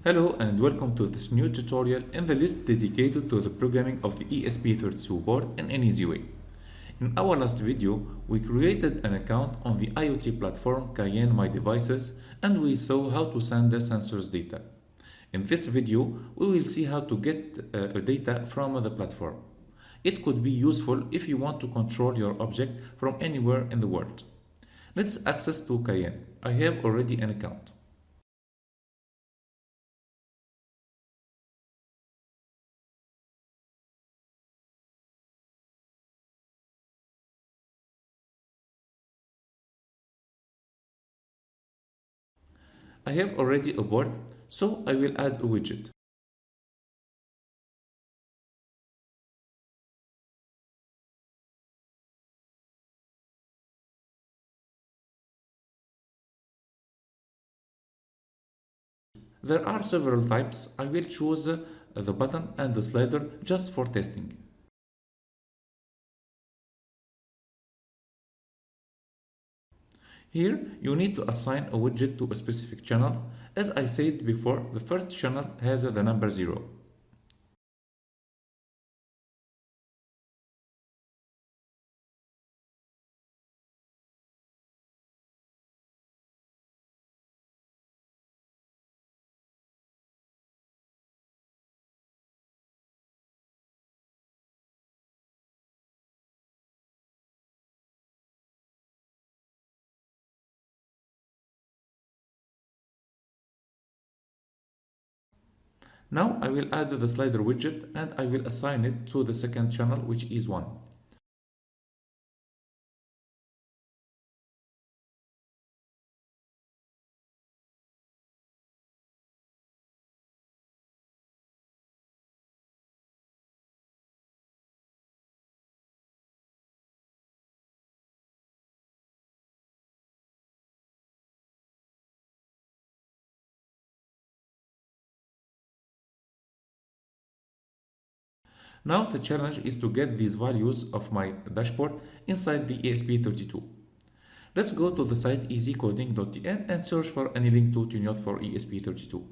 Hello and welcome to this new tutorial in the list dedicated to the programming of the ESP32 board in an easy way. In our last video, we created an account on the IoT platform Cayenne MyDevices and we saw how to send the sensors data. In this video, we will see how to get data from the platform. It could be useful if you want to control your object from anywhere in the world. Let's access to Cayenne. I have already an account. I have already a board, so I will add a widget. There are several types. I will choose the button and the slider just for testing. Here, you need to assign a widget to a specific channel. As I said before, the first channel has the number 0. Now I will add the slider widget and I will assign it to the second channel, which is 1. Now the challenge is to get these values of my dashboard inside the ESP32. Let's go to the site easycoding.tn and search for any link to Tuneyot for ESP32.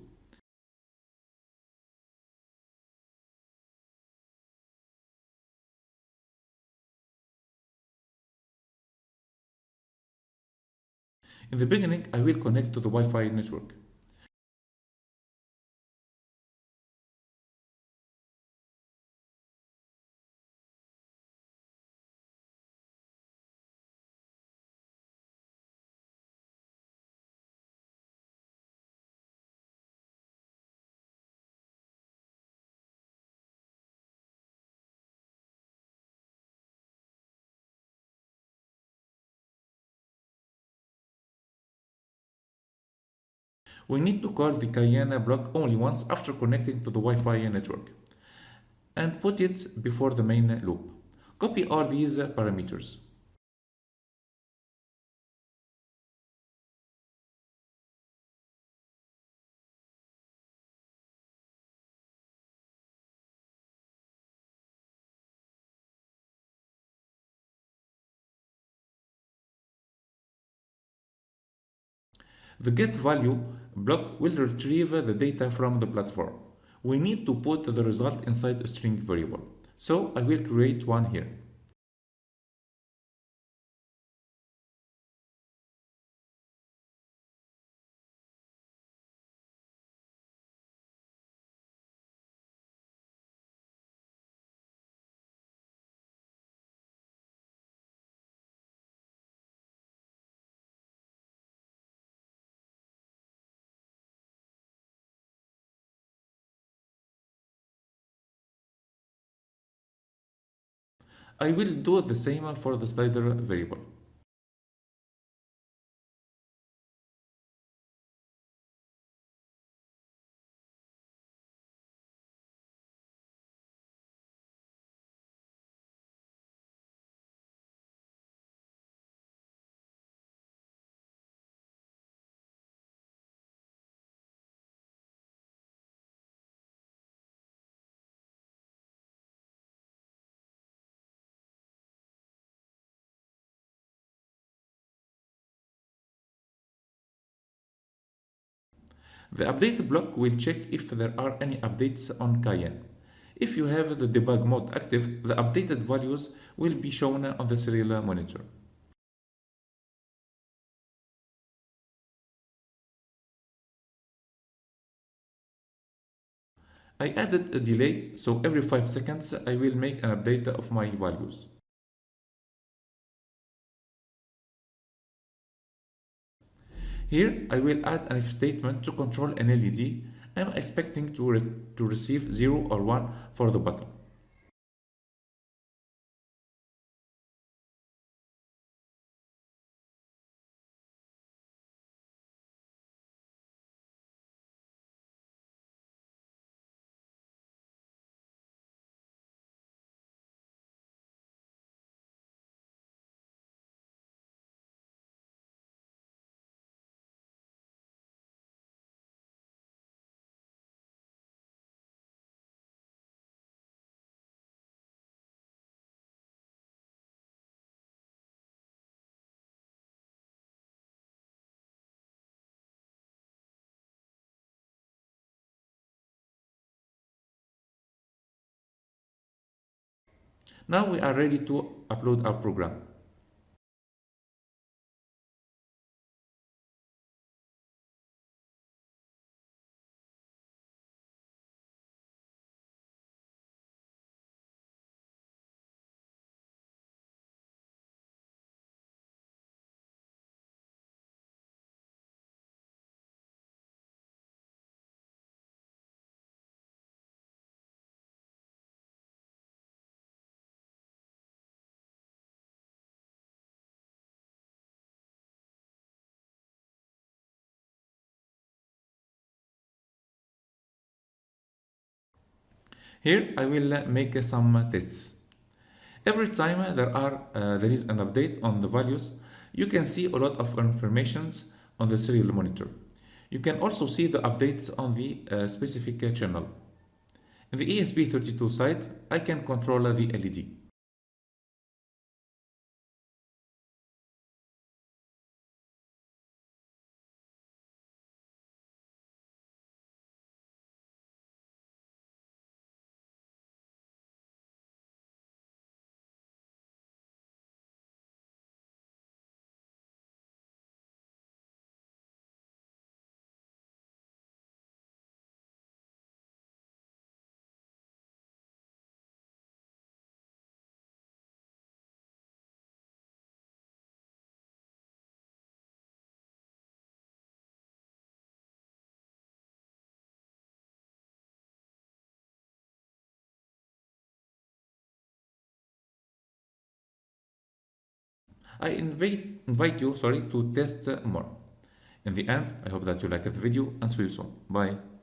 In the beginning, I will connect to the Wi-Fi network. We need to call the Cayenne block only once after connecting to the Wi-Fi network and put it before the main loop. Copy all these parameters. The get value block will retrieve the data from the platform. We need to put the result inside a string variable. So I will create one here. I will do the same for the slider variable. The update block will check if there are any updates on Cayenne. If you have the debug mode active, the updated values will be shown on the serial monitor. I added a delay, so every 5 seconds I will make an update of my values. Here I will add an if statement to control an LED. I am expecting to receive 0 or 1 for the button. Now we are ready to upload our program. Here I will make some tests. Every time there is an update on the values, you can see a lot of information on the serial monitor. You can also see the updates on the specific channel. In the ESP32 side, I can control the LED. I invite you to test more. In the end, I hope that you liked the video and see you soon. Bye.